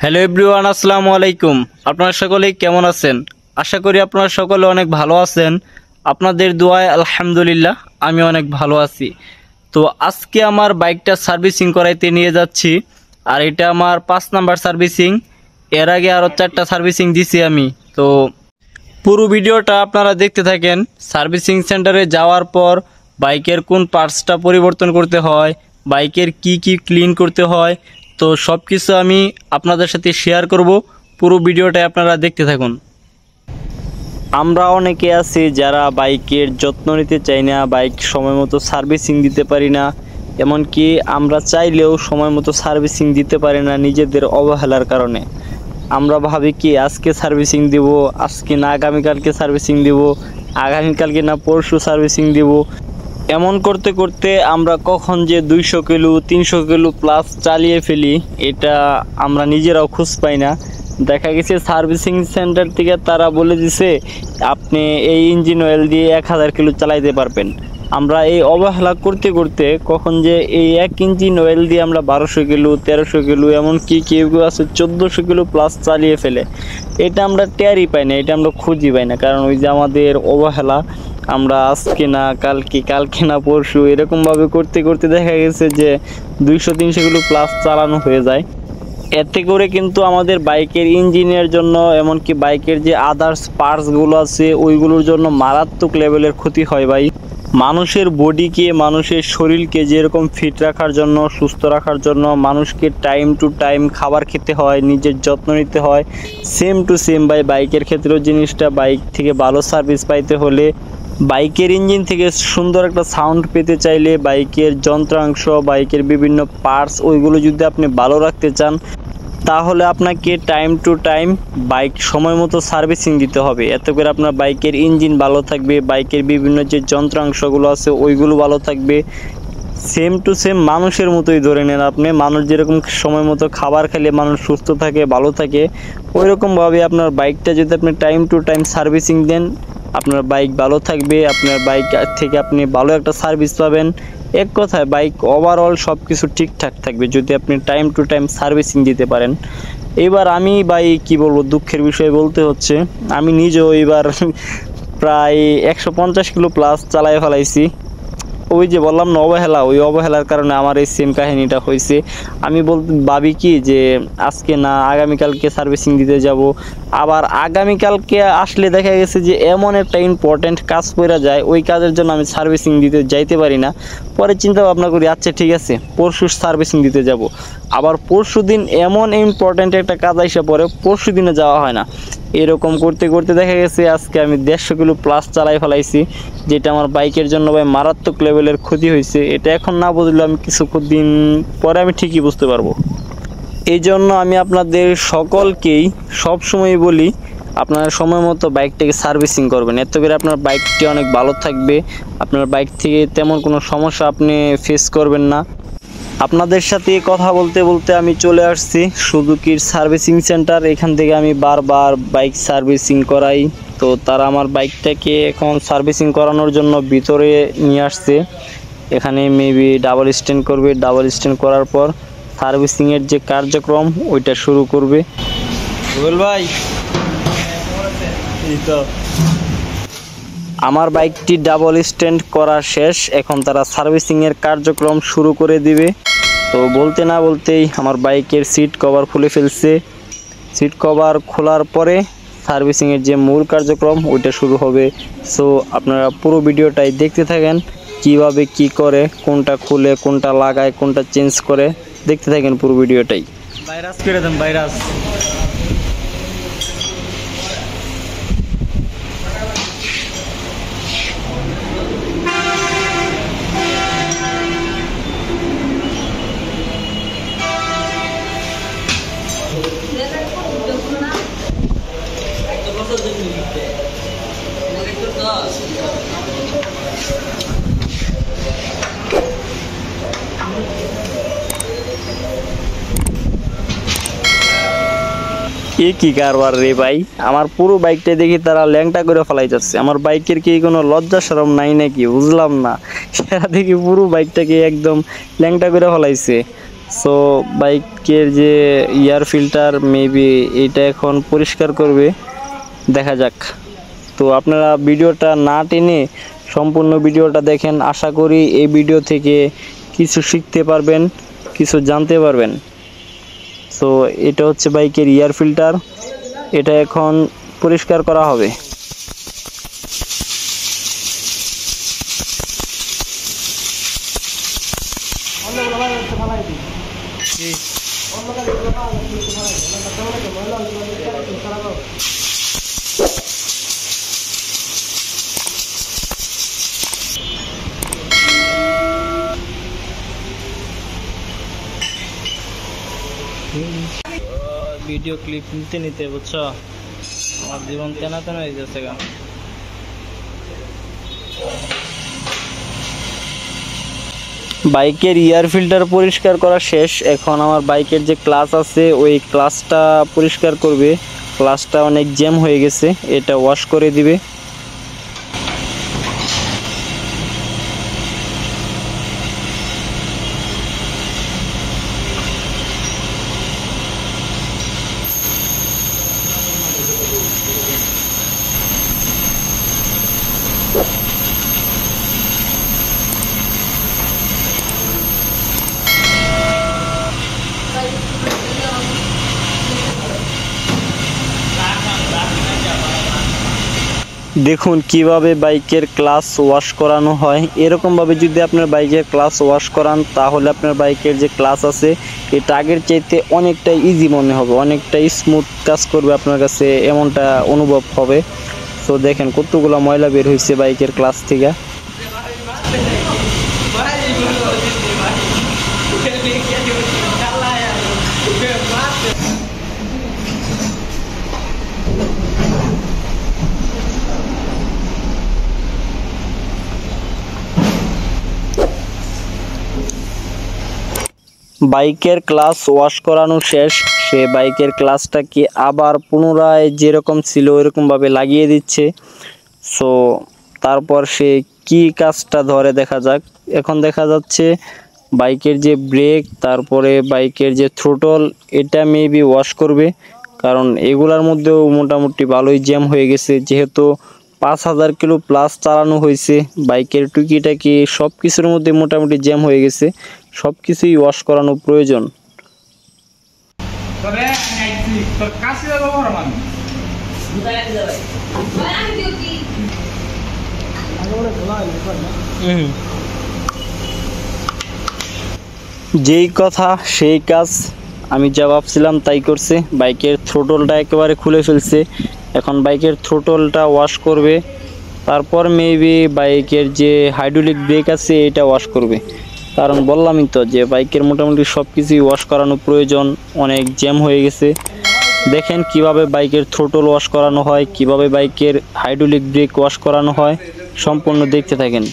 Hello everyone, আসসালামু আলাইকুম। আপনারা সকলেই কেমন আছেন? আশা করি আপনারা সকলে অনেক ভালো আছেন। আপনাদের দোয়ায় আলহামদুলিল্লাহ আমি অনেক ভালো আছি। তো আজকে আমার বাইকটা সার্ভিসিং করাইতে নিয়ে যাচ্ছি, আর এটা আমার 5 নাম্বার সার্ভিসিং। এর আগে আরও 4টা সার্ভিসিং দিছি আমি। তো পুরো ভিডিওটা আপনারা দেখতে থাকেন। সার্ভিসিং সেন্টারে যাওয়ার পর বাইকের কোন পার্টসটা পরিবর্তন করতে হয়, বাইকের কি কি ক্লিন করতে হয়, তো সব কিছু আমি আপনাদের সাথে শেয়ার করব। পুরো ভিডিওটা আপনারা দেখতে থাকুন। আমরা অনেকে আছি যারা বাইকের যত্ন নিতে চাই না, বাইক সময় মতো সার্ভিসিং দিতে পারি না, এমনকি আমরা চাইলেও সময় মতো সার্ভিসিং দিতে পারি না নিজেদের অবহেলার কারণে। আমরা ভাবি কি আজকে সার্ভিসিং দিব, আজকে না আগামীকালকে সার্ভিসিং দিব, আগামীকালকে না পরশু সার্ভিসিং দিব। এমন করতে করতে আমরা কখন যে 200 কিলো 300 কিলো প্লাস চালিয়ে ফেলি, এটা আমরা নিজেরাও খোঁজ পাই না। দেখা গেছে সার্ভিসিং সেন্টার থেকে তারা বলে দিছে আপনি এই ইঞ্জিন অয়েল দিয়ে 1000 কিলো চালাইতে পারবেন। আমরা এই অবহেলা করতে করতে কখন যে এই 1 ইঞ্জিন অয়েল দিয়ে আমরা 1200 কিলো 1300 কিলো এমনকি কেউ কেউ আছে 1400 কিলো প্লাস চালিয়ে ফেলে। এটা আমরা টেরই পাই না, এটা আমরা খুঁজি পাই না, কারণ ওই যে আমাদের অবহেলা। আমরা আজকে না কালকে, কালকে না পরশু এরকমভাবে করতে করতে দেখা গেছে যে 200-300 কিলো প্লাস চালানো হয়ে যায়। এতে করে কিন্তু আমাদের বাইকের ইঞ্জিনের জন্য, এমনকি বাইকের যে আদার্স পার্টসগুলো আছে ওইগুলোর জন্য মারাত্মক লেভেলের ক্ষতি হয় ভাই। মানুষের বডিকে, মানুষের শরীরকে যেরকম ফিট রাখার জন্য, সুস্থ রাখার জন্য মানুষকে টাইম টু টাইম খাবার খেতে হয়, নিজের যত্ন নিতে হয়, সেম টু সেম ভাই বাইকের ক্ষেত্রেও জিনিসটা। বাইক থেকে ভালো সার্ভিস পাইতে হলে, বাইকের ইঞ্জিন থেকে সুন্দর একটা সাউন্ড পেতে চাইলে, বাইকের যন্ত্রাংশ, বাইকের বিভিন্ন পার্টস ওইগুলো যদি আপনি ভালো রাখতে চান, তাহলে আপনাকে টাইম টু টাইম বাইক সময় মতো সার্ভিসিং দিতে হবে। এতে করে আপনার বাইকের ইঞ্জিন ভালো থাকবে, বাইকের বিভিন্ন যে যন্ত্রাংশগুলো আছে ওইগুলো ভালো থাকবে। সেম টু সেম মানুষের মতোই ধরে নেন আপনি, মানুষ যেরকম সময় মতো খাবার খেলে মানুষ সুস্থ থাকে, ভালো থাকে, ওইরকমভাবে আপনার বাইকটা যদি আপনি টাইম টু টাইম সার্ভিসিং দেন, আপনার বাইক ভালো থাকবে, আপনার বাইক থেকে আপনি ভালো একটা সার্ভিস পাবেন। এক কথায় বাইক ওভারঅল সব কিছু ঠিকঠাক থাকবে যদি আপনি টাইম টু টাইম সার্ভিসিং দিতে পারেন। এবার আমি ভাই কি বলবো, দুঃখের বিষয় বলতে হচ্ছে, আমি নিজেও এবার প্রায় 150 কিলো প্লাস চালায় ফেলাইছি। ওই যে বললাম না অবহেলা, ওই অবহেলার কারণে আমার এই সেম কাহিনীটা হয়েছে। আমি ভাবি কি যে আজকে না আগামীকালকে সার্ভিসিং দিতে যাব, আবার আগামীকালকে আসলে দেখা গেছে যে এমন একটা ইম্পর্ট্যান্ট কাজ করে যায়, ওই কাজের জন্য আমি সার্ভিসিং দিতে যাইতে পারি না। পরে চিন্তা ভাবনা করি আচ্ছা ঠিক আছে পরশু সার্ভিসিং দিতে যাব, আবার পরশু দিন এমন ইম্পর্ট্যান্ট একটা কাজ এসে পরে পরশু দিনে যাওয়া হয় না। এরকম করতে করতে দেখা গেছে আজকে আমি 150 কিলো প্লাস চালাই ফেলাইছি, যেটা আমার বাইকের জন্য ভাই মারাত্মক লেভেলের ক্ষতি হয়েছে। এটা এখন না বুঝলে আমি কিছু দিন পরে আমি ঠিকই বুঝতে পারবো। এই জন্য আমি আপনাদের সকলকেই সবসময় বলি আপনারা সময় মতো বাইকটাকে সার্ভিসিং করবেন, এতে করে আপনার বাইকটি অনেক ভালো থাকবে, আপনার বাইক থেকে তেমন কোনো সমস্যা আপনি ফেস করবেন না। আপনাদের সাথে কথা বলতে বলতে আমি চলে আসছি সুজুকির সার্ভিসিং সেন্টার। এখান থেকে আমি বারবার বাইক সার্ভিসিং করাই, তো তারা আমার বাইকটাকে এখন সার্ভিসিং করানোর জন্য ভিতরে নিয়ে আসছে। এখানে মেবি ডাবল স্ট্যান্ড করবে, ডাবল স্ট্যান্ড করার পর সার্ভিসিংয়ের যে কার্যক্রম ওইটা শুরু করবে। ভাই তো আমার বাইকটি ডাবল স্ট্যান্ড করা শেষ, এখন তারা সার্ভিসিংয়ের কার্যক্রম শুরু করে দিবে। তো বলতে না বলতেই আমার বাইকের সিট কভার খুলে ফেলছে। সিট কভার খোলার পরে সার্ভিসিংয়ের যে মূল কার্যক্রম ওইটা শুরু হবে। সো আপনারা পুরো ভিডিওটাই দেখতে থাকেন, কিভাবে কি করে, কোনটা খুলে কোনটা লাগায় কোনটা চেঞ্জ করে, দেখতে থাকেন পুরো ভিডিওটাই। ভাইরাস করে দেন ভাইরাস। কি কারবার রে ভাই, আমার পুরো বাইকটা দেখি তারা ল্যাংটা করে ফেলাই যাচ্ছে। আমার বাইকের কি কোনো লজ্জা শরম নাই নাকি বুঝলাম না, সেটা দেখি পুরো বাইকটাকে একদম ল্যাংটা করে ফেলাইছে। সো বাইকের যে এয়ার ফিল্টার মেবি এটা এখন পরিষ্কার করবে, দেখা যাক। তো আপনারা ভিডিওটা না টেনে সম্পূর্ণ ভিডিওটা দেখেন, আশা করি এই ভিডিও থেকে কিছু শিখতে পারবেন, কিছু জানতে পারবেন। সো এটা হচ্ছে বাইকের এয়ার ফিল্টার, এটা এখন পরিষ্কার করা হবে। ভিডিও ক্লিপ নিতে নিতে বুঝছো আমার জীবন তেনা তেনা হয়ে যাচ্ছে গা। বাইকের এয়ার ফিল্টার পরিষ্কার করা শেষ, এখন আমার বাইকের যে ক্লাচ আছে ওই ক্লাচটা পরিষ্কার করবে। ক্লাচটা অনেক জ্যাম হয়ে গেছে, এটা ওয়াশ করে দিবে। দেখুন কিভাবে বাইকের ক্লাচ ওয়াশ করানো হয়। এরকমভাবে যদি আপনার বাইকের ক্লাচ ওয়াশ করান তাহলে আপনার বাইকের যে ক্লাচ আছে এটা আগের চাইতে অনেকটা ইজি মনে হবে, অনেকটা স্মুথ কাজ করবে আপনার কাছে, এমনটা অনুভব হবে। তো দেখেন কতগুলো ময়লা বের হয়েছে বাইকের ক্লাচ থেকে। বাইকের ক্লাচ ওয়াশ করানো শেষ, সে বাইকের ক্লাচটাকে আবার পুনরায় যেরকম ছিল ওইরকমভাবে লাগিয়ে দিচ্ছে। সো তারপর সে কি কাজটা ধরে দেখা যাক। এখন দেখা যাচ্ছে বাইকের যে ব্রেক, তারপরে বাইকের যে থ্রোটল, এটা মেবি ওয়াশ করবে, কারণ এগুলার মধ্যেও মোটামুটি ভালোই জ্যাম হয়ে গেছে। যেহেতু 5000 কিলো প্লাস চালানো হয়েছে, বাইকের টুকিটাকি সব কিছুর মধ্যে মোটামুটি জ্যাম হয়ে গেছে, সব কিছুই ওয়াশ করানো প্রয়োজন। যেই কথা সেই কাজ, আমি যা ভাবছিলাম তাই করছে। বাইকের থ্রোটলটা একেবারে খুলে ফেলছে, এখন বাইকের থ্রোটলটা ওয়াশ করবে, তারপর মেবি বাইকের যে হাইড্রোলিক ব্রেক আছে এটা ওয়াশ করবে। কারণ বললামই তো যে বাইকের মোটামুটি সব কিছুই ওয়াশ করানো প্রয়োজন, অনেক জ্যাম হয়ে গেছে। দেখেন কিভাবে বাইকের থ্রোটল ওয়াশ করানো হয়, কিভাবে বাইকের হাইড্রোলিক ব্রেক ওয়াশ করানো হয়, সম্পূর্ণ দেখতে থাকেন।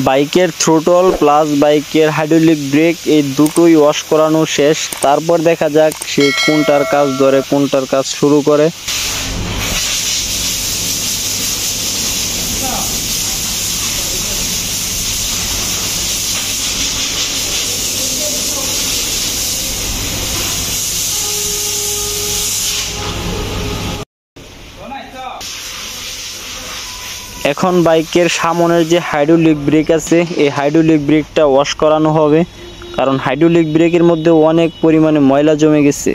বাইকের থ্রোটল প্লাস বাইকের হাইড্রোলিক ব্রেক এই দুটোই ওয়াশ করানো শেষ। তারপর দেখা যাক সে কোনটার কাজ ধরে, কোনটার কাজ শুরু করে। এখন বাইকের সামনের যে হাইড্রোলিক ব্রেক আছে এই হাইড্রোলিক ব্রেকটা ওয়াশ করানো হবে, কারণ হাইড্রোলিক ব্রেকের মধ্যে অনেক পরিমাণে ময়লা জমে গেছে।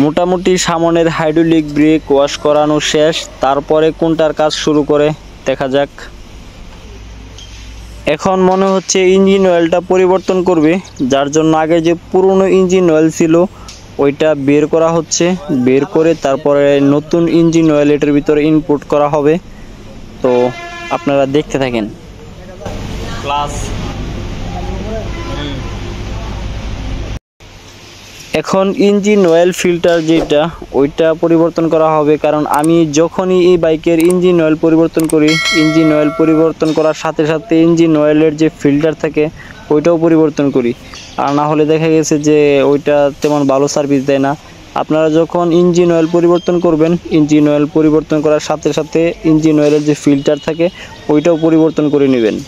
মোটামুটি সামনের হাইড্রোলিক ব্রেক ওয়াশ করানো শেষ। তারপরে কোনটার কাজ শুরু করে দেখা যাক। এখন মনে হচ্ছে ইঞ্জিন অয়েলটা পরিবর্তন করবে, যার জন্য আগে যে পুরনো ইঞ্জিন অয়েল ছিল ওইটা বের করা হচ্ছে। বের করে তারপরে নতুন ইঞ্জিন অয়েল এটার ভিতরে ইনপুট করা হবে। তো আপনারা দেখতে থাকেন। প্লাস এখন ইঞ্জিন অয়েল ফিল্টার যেটা ওইটা পরিবর্তন করা হবে, কারণ আমি যখনই এই বাইকের ইঞ্জিন অয়েল পরিবর্তন করি, ইঞ্জিন অয়েল পরিবর্তন করার সাথে সাথে ইঞ্জিন অয়েলের যে ফিল্টার থাকে ওইটাও পরিবর্তন করি। আর না হলে দেখা গেছে যে ওইটা তেমন ভালো সার্ভিস দেয় না। আপনারা যখন ইঞ্জিন অয়েল পরিবর্তন করবেন, ইঞ্জিন অয়েল পরিবর্তন করার সাথে সাথে ইঞ্জিন অয়েলের যে ফিল্টার থাকে ওইটাও পরিবর্তন করে নেবেন।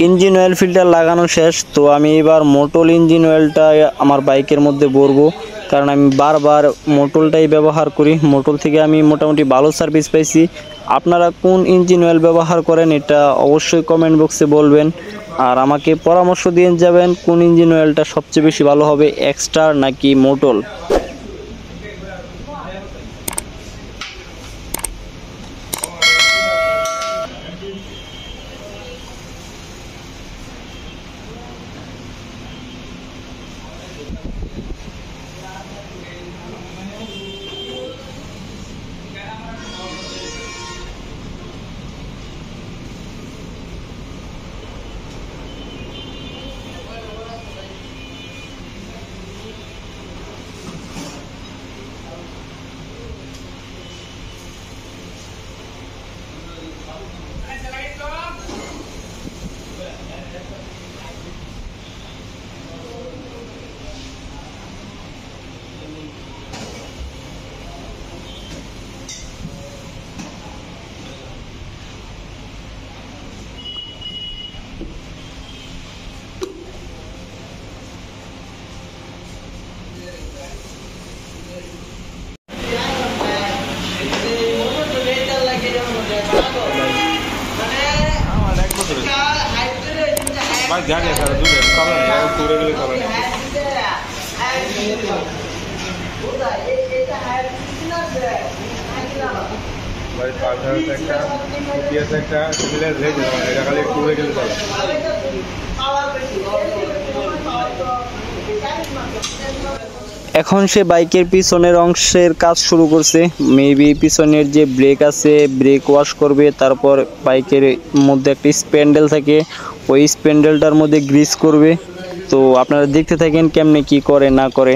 ইঞ্জিন অয়েল ফিল্টার লাগানো শেষ। তো আমি এবার মোটল ইঞ্জিন অয়েলটা আমার বাইকের মধ্যে ভরবো, কারণ আমি বারবার মোটলটাই ব্যবহার করি। মোটল থেকে আমি মোটামুটি ভালো সার্ভিস পাইছি। আপনারা কোন ইঞ্জিন অয়েল ব্যবহার করেন এটা অবশ্যই কমেন্ট বক্সে বলবেন, আর আমাকে পরামর্শ দিয়ে যাবেন কোন ইঞ্জিন অয়েলটা সবচেয়ে বেশি ভালো হবে, এক্সট্রা নাকি মোটল। জানি স্যার দুধের কালার নেই পুরো গেলে কালার ভাই 5000 টাকা ইতিহাস একটা সিমিলার রেট এটা খালি পুরো গেলে কালার। এখন সে বাইকের পিছনের অংশের কাজ শুরু করছে। মেবি পিছনের যে ব্রেক আছে ব্রেক ওয়াশ করবে, তারপর বাইকের মধ্যে একটা স্প্যান্ডেল থাকে ওই স্প্যান্ডেলটার মধ্যে গ্রিস করবে। তো আপনারা দেখতে থাকেন কেমনে কি করে না করে।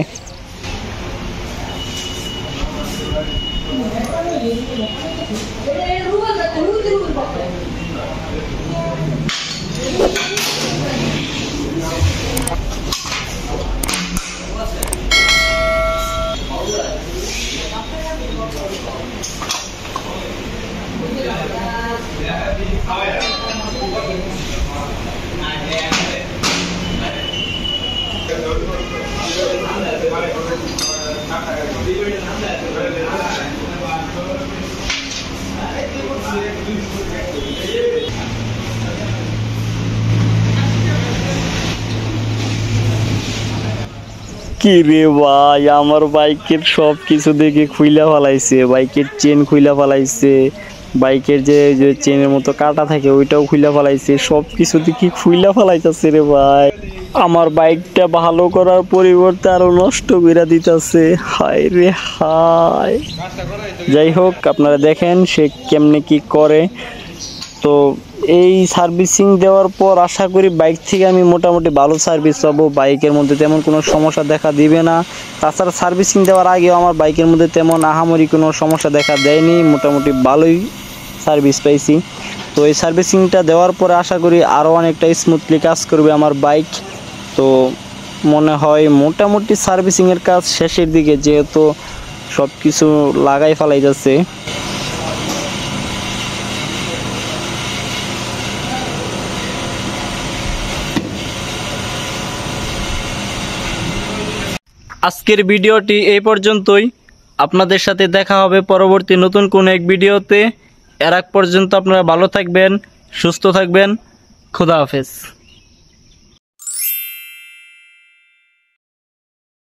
কি রে ভাই, আমার বাইকের সব কিছু দেখে খুইলা ফেলাইছে, বাইকের চেন খুইলা ফেলাইছে, বাইকের যে যে চেনের মতো কাটা থাকে ওইটাও খুইলা ফেলাইছে, সব কিছু দেখি খুইলা ফেলাইতেছে রে ভাই। আমার বাইকটা ভালো করার পরিবর্তে আরো নষ্ট করে দিতেছে, হায় রে হায়। যাই হোক, আপনারা দেখেন সে কেমনে কি করে। তো এই সার্ভিসিং দেওয়ার পর আশা করি বাইক থেকে আমি মোটামুটি ভালো সার্ভিস পাবো, বাইকের মধ্যে তেমন কোনো সমস্যা দেখা দিবে না। তাছাড়া সার্ভিসিং দেওয়ার আগেও আমার বাইকের মধ্যে তেমন আহামরি কোনো সমস্যা দেখা দেয়নি, মোটামুটি ভালোই সার্ভিস পাইছি। তো এই সার্ভিসিংটা দেওয়ার পরে আশা করি আরও অনেকটা স্মুথলি কাজ করবে আমার বাইক। তো মনে হয় মোটামুটি সার্ভিসিংয়ের কাজ শেষের দিকে, যেহেতু সব কিছু লাগাই ফেলাই যাচ্ছে। আজকের ভিডিওটি এই পর্যন্তই। আপনাদের সাথে দেখা হবে পরবর্তী নতুন কোনো এক ভিডিওতে। এর আগ পর্যন্ত আপনারা ভালো থাকবেন, সুস্থ থাকবেন। খোদা হাফেজ।